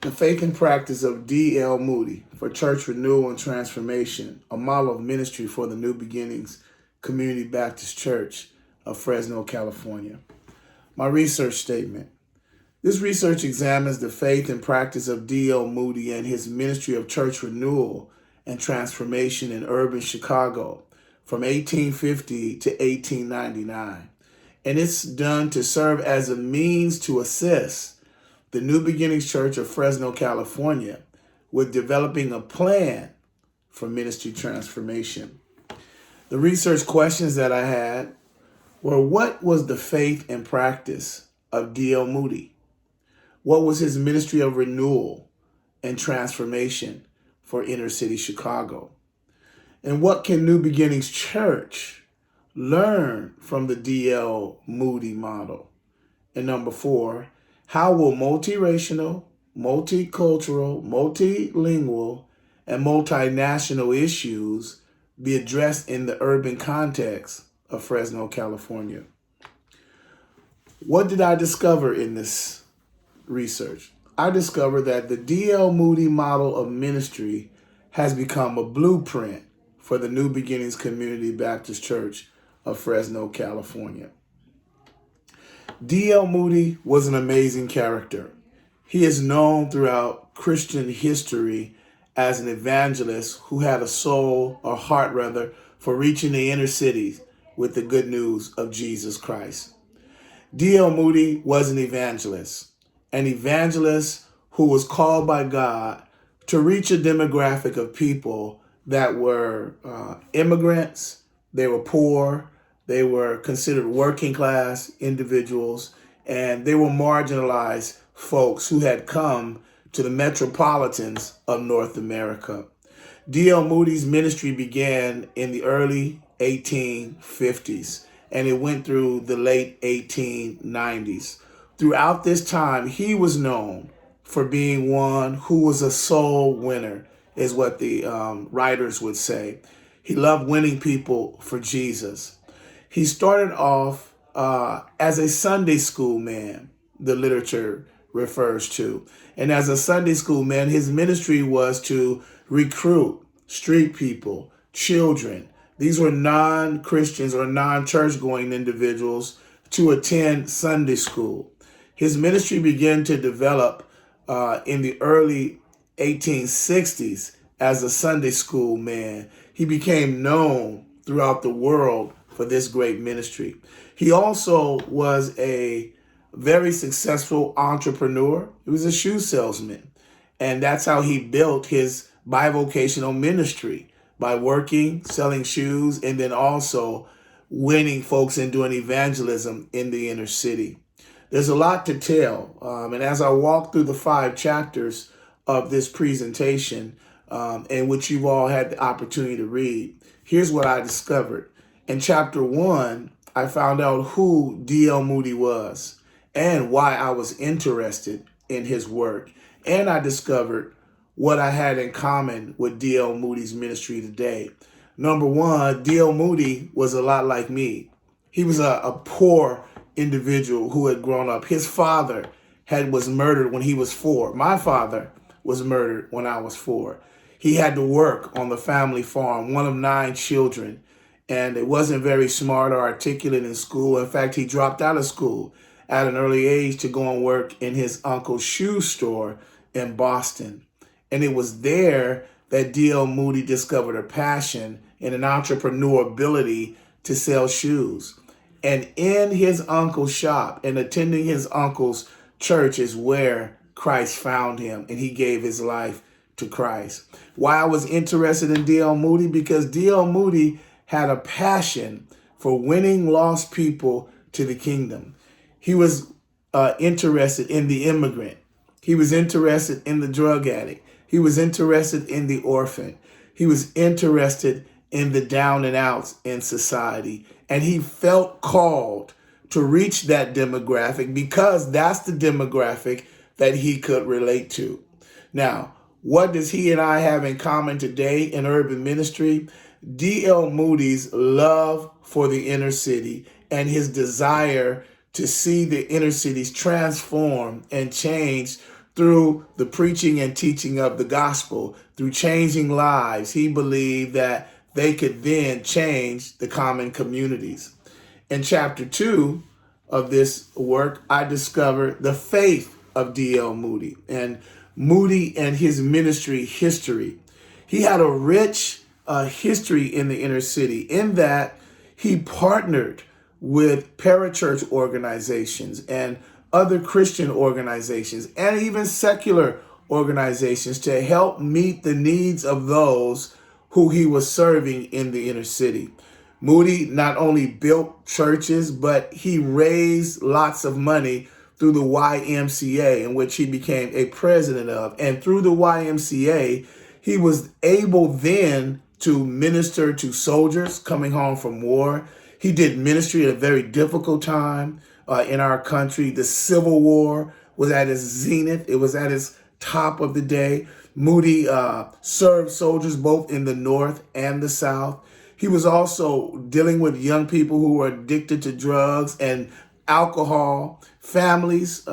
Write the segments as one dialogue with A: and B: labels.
A: The Faith and Practice of D.L Moody for Church Renewal and Transformation, a model of ministry for the New Beginnings Community Baptist Church of Fresno, California. My research statement. This research examines the faith and practice of D.L Moody and his ministry of church renewal and transformation in urban Chicago from 1850 to 1899. And it's done to serve as a means to assist the New Beginnings Church of Fresno, California, with developing a plan for ministry transformation. The research questions that I had were: what was the faith and practice of D.L Moody? What was his ministry of renewal and transformation for inner city Chicago? And what can New Beginnings Church learn from the D.L Moody model? And number 4, how will multiracial, multicultural, multilingual, and multinational issues be addressed in the urban context of Fresno, California? What did I discover in this research? I discovered that the D.L Moody model of ministry has become a blueprint for the New Beginnings Community Baptist Church of Fresno, California. D.L Moody was an amazing character. He is known throughout Christian history as an evangelist who had a soul, or heart rather, for reaching the inner cities with the good news of Jesus Christ. D.L Moody was an evangelist who was called by God to reach a demographic of people that were immigrants, they were poor, they were considered working class individuals, and they were marginalized folks who had come to the metropolitans of North America. D.L Moody's ministry began in the early 1850s, and it went through the late 1890s. Throughout this time, he was known for being one who was a soul winner, is what the writers would say. He loved winning people for Jesus. He started off as a Sunday school man, the literature refers to. And as a Sunday school man, his ministry was to recruit street people, children. These were non-Christians or non-church-going individuals to attend Sunday school. His ministry began to develop in the early 1860s as a Sunday school man. He became known throughout the world for this great ministry. He also was a very successful entrepreneur. He was a shoe salesman. And that's how he built his bivocational ministry, by working, selling shoes, and then also winning folks and doing evangelism in the inner city. There's a lot to tell. And as I walk through the 5 chapters of this presentation, in which you've all had the opportunity to read, here's what I discovered. In chapter 1, I found out who D.L Moody was and why I was interested in his work. And I discovered what I had in common with D.L Moody's ministry today. Number 1, D.L Moody was a lot like me. He was a poor individual who had grown up. His father was murdered when he was 4. My father was murdered when I was 4. He had to work on the family farm, one of 9 children, and it wasn't very smart or articulate in school. In fact, he dropped out of school at an early age to go and work in his uncle's shoe store in Boston. And it was there that D.L Moody discovered a passion and an entrepreneur ability to sell shoes. And in his uncle's shop and attending his uncle's church is where Christ found him, and he gave his life to Christ. Why I was interested in D.L Moody? Because D.L Moody had a passion for winning lost people to the kingdom. He was interested in the immigrant. He was interested in the drug addict. He was interested in the orphan. He was interested in the down and outs in society. And he felt called to reach that demographic because that's the demographic that he could relate to. Now, what does he and I have in common today in urban ministry? D.L Moody's love for the inner city and his desire to see the inner cities transform and change through the preaching and teaching of the gospel, through changing lives, he believed that they could then change the common communities. In chapter 2 of this work, I discovered the faith of D.L Moody and his ministry history. He had a rich history in the inner city in that he partnered with parachurch organizations and other Christian organizations and even secular organizations to help meet the needs of those who he was serving in the inner city. Moody not only built churches, but he raised lots of money through the YMCA, in which he became a president of. And through the YMCA, he was able then to minister to soldiers coming home from war. He did ministry at a very difficult time in our country. The Civil War was at its zenith. It was at its top of the day. Moody served soldiers both in the North and the South. He was also dealing with young people who were addicted to drugs and alcohol, families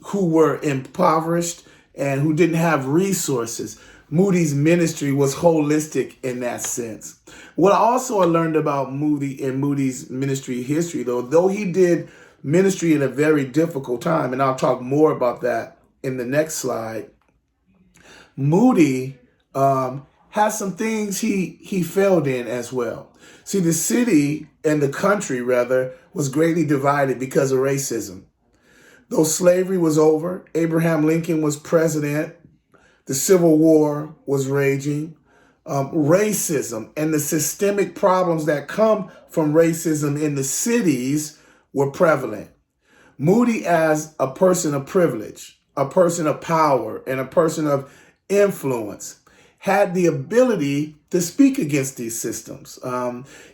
A: who were impoverished and who didn't have resources. Moody's ministry was holistic in that sense. What I also learned about Moody and Moody's ministry history, though he did ministry at a very difficult time, and I'll talk more about that in the next slide, Moody has some things he failed in as well. See, the city and the country, rather, was greatly divided because of racism. Though slavery was over, Abraham Lincoln was president, the Civil War was raging, racism and the systemic problems that come from racism in the cities were prevalent. Moody, as a person of privilege, a person of power, and a person of influence, had the ability to speak against these systems.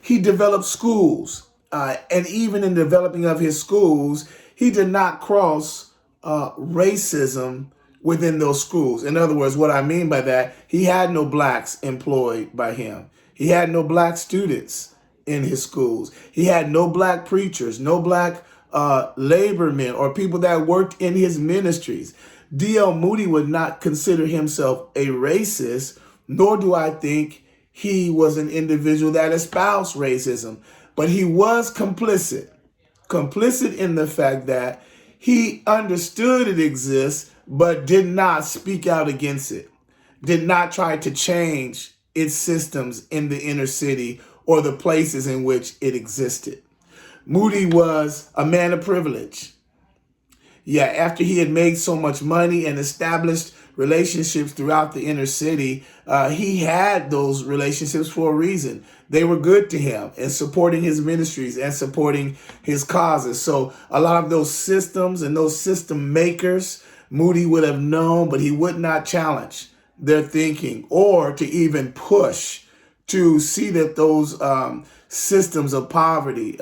A: He developed schools, and even in developing of his schools, he did not cross racism within those schools. In other words, what I mean by that, he had no blacks employed by him. He had no black students in his schools. He had no black preachers, no black labormen or people that worked in his ministries. D.L Moody would not consider himself a racist, nor do I think he was an individual that espoused racism, but he was complicit in the fact that he understood it exists, but did not speak out against it, did not try to change its systems in the inner city or the places in which it existed. Moody was a man of privilege. Yeah, after he had made so much money and established relationships throughout the inner city, he had those relationships for a reason. They were good to him in supporting his ministries and supporting his causes. So a lot of those systems and those system makers, Moody would have known, but he would not challenge their thinking or to even push to see that those systems of poverty,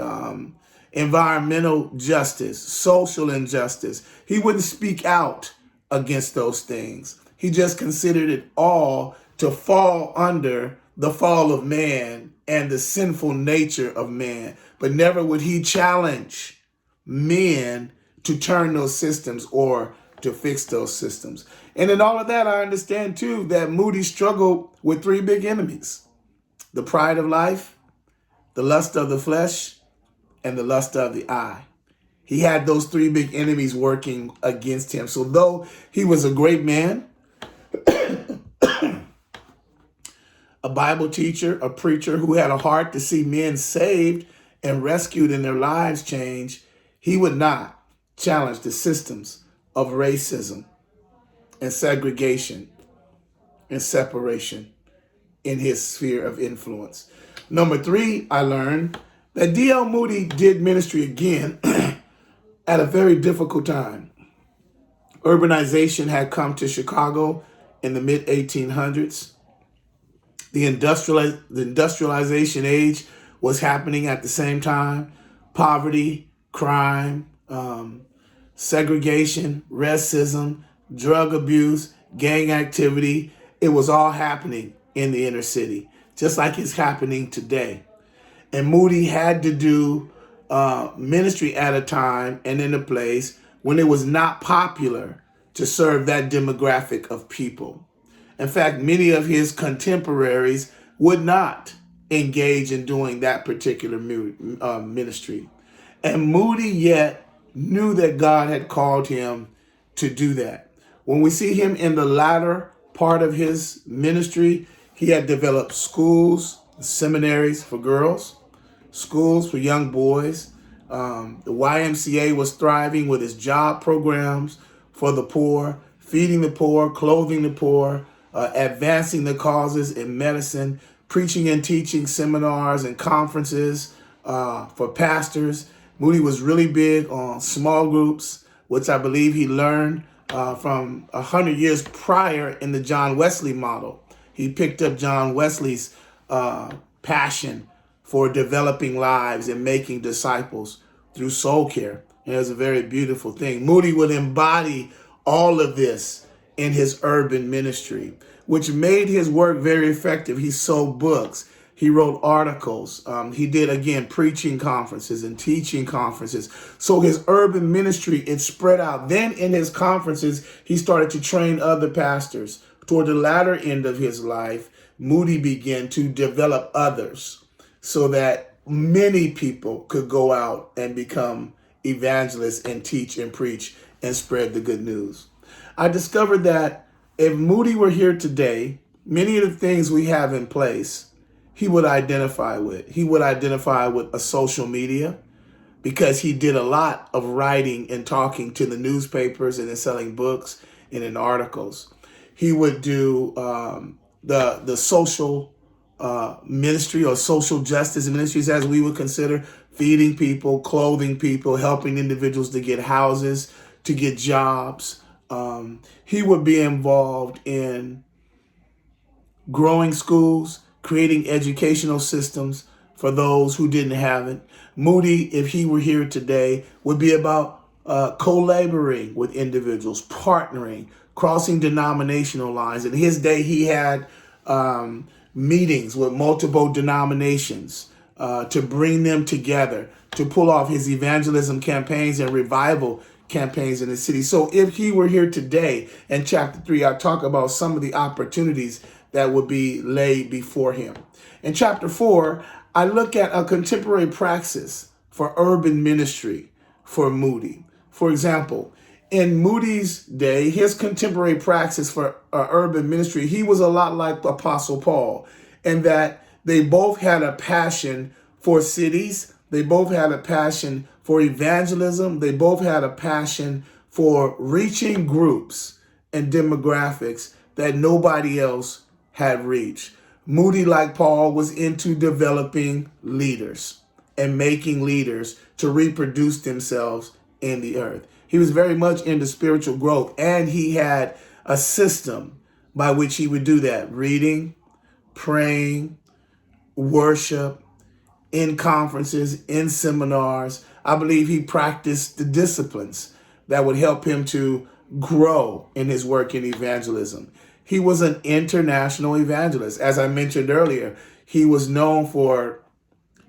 A: environmental justice, social injustice, he wouldn't speak out against those things. He just considered it all to fall under the fall of man and the sinful nature of man. But never would he challenge men to turn those systems or to fix those systems. And in all of that, I understand too that Moody struggled with three big enemies: the pride of life, the lust of the flesh, and the lust of the eye. He had those three big enemies working against him. So though he was a great man, a Bible teacher, a preacher who had a heart to see men saved and rescued and their lives changed, he would not challenge the systems of racism and segregation and separation in his sphere of influence. Number three, I learned that D.L Moody did ministry again at a very difficult time. Urbanization had come to Chicago in the mid-1800s. The industrialization age was happening at the same time. Poverty, crime, segregation, racism, drug abuse, gang activity. It was all happening in the inner city, just like it's happening today. And Moody had to do ministry at a time and in a place when it was not popular to serve that demographic of people. In fact, many of his contemporaries would not engage in doing that particular ministry. And Moody yet knew that God had called him to do that. When we see him in the latter part of his ministry, he had developed schools, seminaries for girls, schools for young boys. The YMCA was thriving with its job programs for the poor, feeding the poor, clothing the poor, advancing the causes in medicine, preaching and teaching seminars and conferences for pastors. Moody was really big on small groups, which I believe he learned from 100 years prior in the John Wesley model. He picked up John Wesley's passion for developing lives and making disciples through soul care. And it was a very beautiful thing. Moody would embody all of this in his urban ministry, which made his work very effective. He sold books. He wrote articles. He did, again, preaching conferences and teaching conferences. So his urban ministry, it spread out. Then in his conferences, he started to train other pastors. Toward the latter end of his life, Moody began to develop others so that many people could go out and become evangelists and teach and preach and spread the good news. I discovered that if Moody were here today, many of the things we have in place, he would identify with. He would identify with a social media because he did a lot of writing and talking to the newspapers and then selling books and in articles. He would do the social ministry or social justice ministries, as we would consider, feeding people, clothing people, helping individuals to get houses, to get jobs. He would be involved in growing schools, creating educational systems for those who didn't have it. Moody, if he were here today, would be about collaborating with individuals, partnering, crossing denominational lines. In his day, he had meetings with multiple denominations to bring them together, to pull off his evangelism campaigns and revival campaigns in the city. So if he were here today, in chapter 3, I talk about some of the opportunities that would be laid before him. In chapter 4, I look at a contemporary praxis for urban ministry for Moody. For example, in Moody's day, his contemporary praxis for urban ministry, he was a lot like Apostle Paul in that they both had a passion for cities. They both had a passion for evangelism. They both had a passion for reaching groups and demographics that nobody else had reached. Moody, like Paul, was into developing leaders and making leaders to reproduce themselves in the earth. He was very much into spiritual growth, and he had a system by which he would do that: reading, praying, worship, in conferences, in seminars. I believe he practiced the disciplines that would help him to grow in his work in evangelism. He was an international evangelist. As I mentioned earlier, he was known for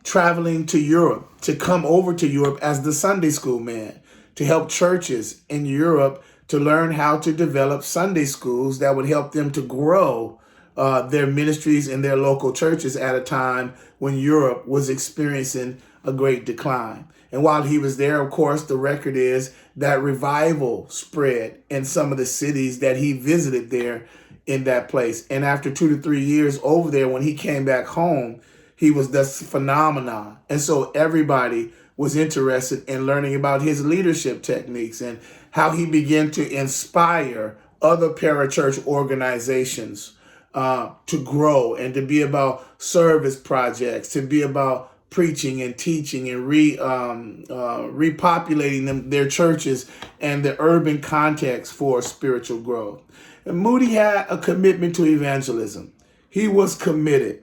A: traveling to Europe, to come over to Europe as the Sunday school man, to help churches in Europe to learn how to develop Sunday schools that would help them to grow their ministries in their local churches at a time when Europe was experiencing a great decline. And while he was there, of course, the record is that revival spread in some of the cities that he visited there in that place. And after 2 to 3 years over there, when he came back home, he was this phenomenon. And so everybody was interested in learning about his leadership techniques and how he began to inspire other parachurch organizations to grow and to be about service projects, to be about preaching and teaching and repopulating their churches and the urban context for spiritual growth. And Moody had a commitment to evangelism. He was committed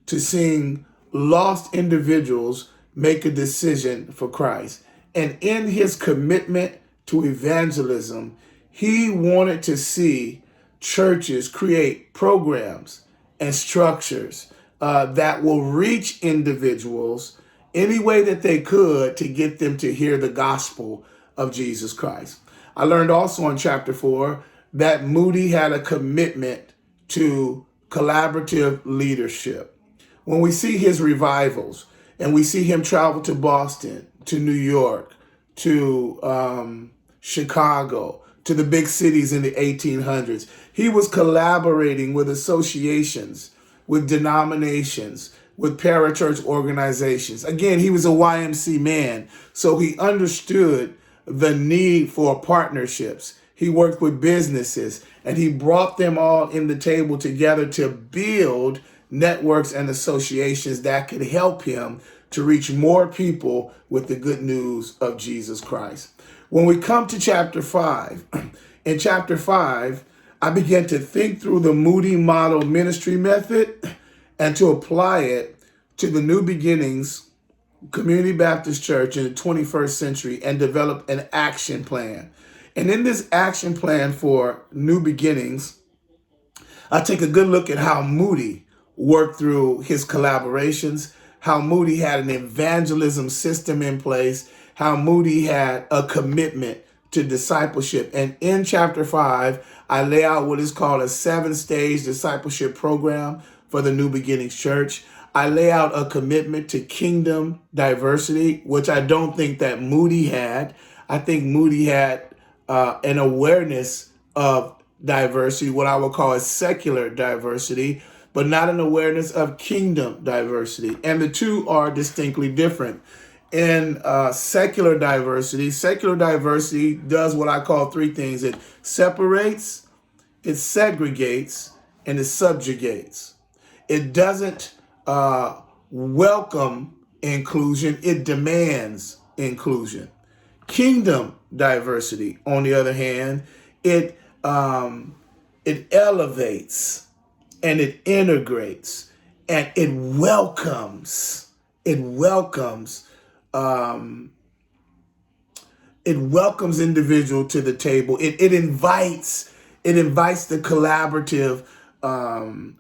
A: to seeing lost individuals make a decision for Christ. And in his commitment to evangelism, he wanted to see churches create programs and structures that will reach individuals any way that they could to get them to hear the gospel of Jesus Christ. I learned also in chapter 4 that Moody had a commitment to collaborative leadership. When we see his revivals and we see him travel to Boston, to New York, to Chicago, to the big cities in the 1800s, he was collaborating with associations, with denominations, with parachurch organizations. Again, he was a YMC man, so he understood the need for partnerships. He worked with businesses and he brought them all in the table together to build networks and associations that could help him to reach more people with the good news of Jesus Christ. When we come to chapter 5, in chapter 5, I began to think through the Moody model ministry method and to apply it to the New Beginnings Community Baptist Church in the 21st century and develop an action plan. And in this action plan for New Beginnings, I take a good look at how Moody worked through his collaborations, how Moody had an evangelism system in place, how Moody had a commitment to discipleship. And in chapter 5, I lay out what is called a 7-stage discipleship program for the New Beginnings Church. I lay out a commitment to kingdom diversity, which I don't think that Moody had. I think Moody had an awareness of diversity, what I would call a secular diversity, but not an awareness of kingdom diversity. And the two are distinctly different. In secular diversity does what I call 3 things. It separates, it segregates, and it subjugates. It doesn't welcome inclusion, it demands inclusion. Kingdom diversity, on the other hand, it elevates and it integrates and it welcomes individual to the table. It invites the collaborative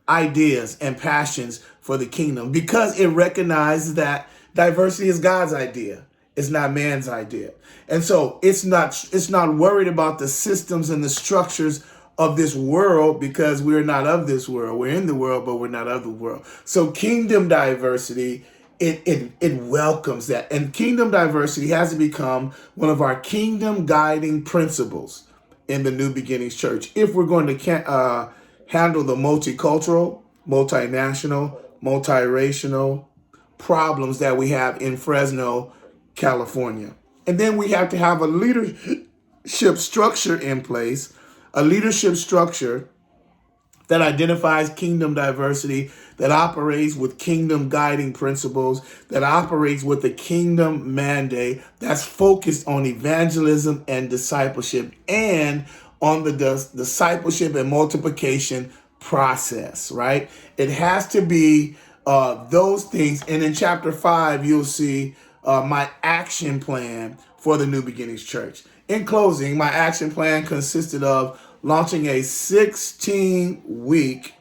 A: ideas and passions for the kingdom, because it recognizes that diversity is God's idea. It's not man's idea. And so it's not worried about the systems and the structures of this world, because we're not of this world. We're in the world, but we're not of the world. So kingdom diversity, it welcomes that. And kingdom diversity has to become one of our kingdom guiding principles in the New Beginnings Church if we're going to handle the multicultural, multinational, multiracial problems that we have in Fresno, California. And then we have to have a leadership structure in place, a leadership structure that identifies kingdom diversity, that operates with kingdom guiding principles, that operates with the kingdom mandate, that's focused on evangelism and discipleship, and on the discipleship and multiplication process, right? It has to be those things. And in chapter 5, you'll see my action plan for the New Beginnings Church. In closing, my action plan consisted of launching a 16-week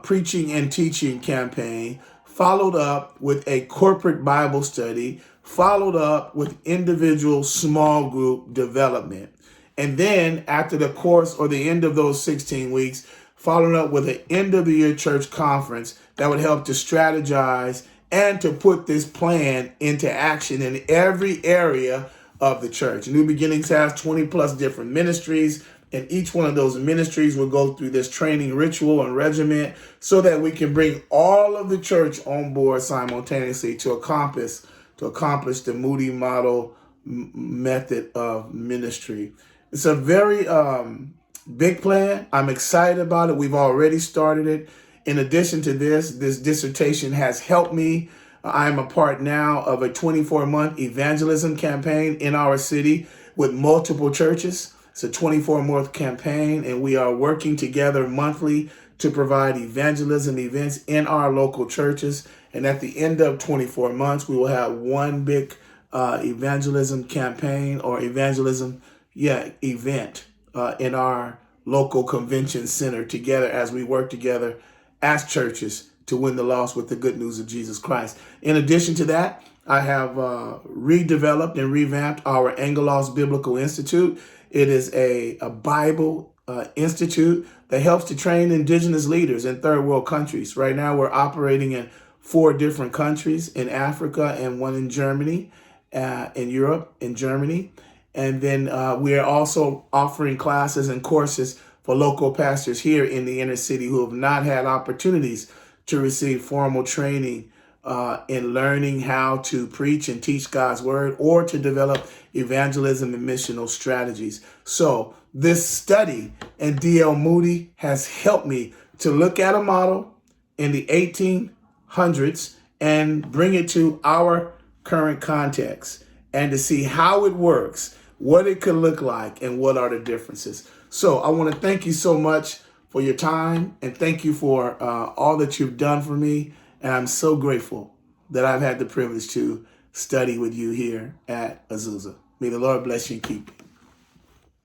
A: preaching and teaching campaign, followed up with a corporate Bible study, followed up with individual small group development. And then after the course or the end of those 16 weeks, following up with an end of the year church conference that would help to strategize and to put this plan into action in every area of the church. New Beginnings has 20 plus different ministries, and each one of those ministries will go through this training ritual and regimen so that we can bring all of the church on board simultaneously to accomplish the Moody model method of ministry. It's a very big plan. I'm excited about it. We've already started it. In addition to this dissertation has helped me. I'm a part now of a 24-month evangelism campaign in our city with multiple churches. It's a 24-month campaign, and we are working together monthly to provide evangelism events in our local churches. And at the end of 24 months, we will have one big evangelism campaign or event in our local convention center together as we work together as churches to win the lost with the good news of Jesus Christ. In addition to that, I have redeveloped and revamped our Angelos Biblical Institute. It is a Bible institute that helps to train indigenous leaders in third world countries. Right now, we're operating in 4 different countries, in Africa and 1 in Germany, in Europe, in Germany. And then we are also offering classes and courses for local pastors here in the inner city who have not had opportunities to receive formal training in learning how to preach and teach God's word, or to develop evangelism and missional strategies. So this study in D.L Moody has helped me to look at a model in the 1800s and bring it to our current context, and to see how it works, what it could look like, and what are the differences. So I want to thank you so much for your time, and thank you for all that you've done for me. And I'm so grateful that I've had the privilege to study with you here at Azusa. May the Lord bless you and keep you.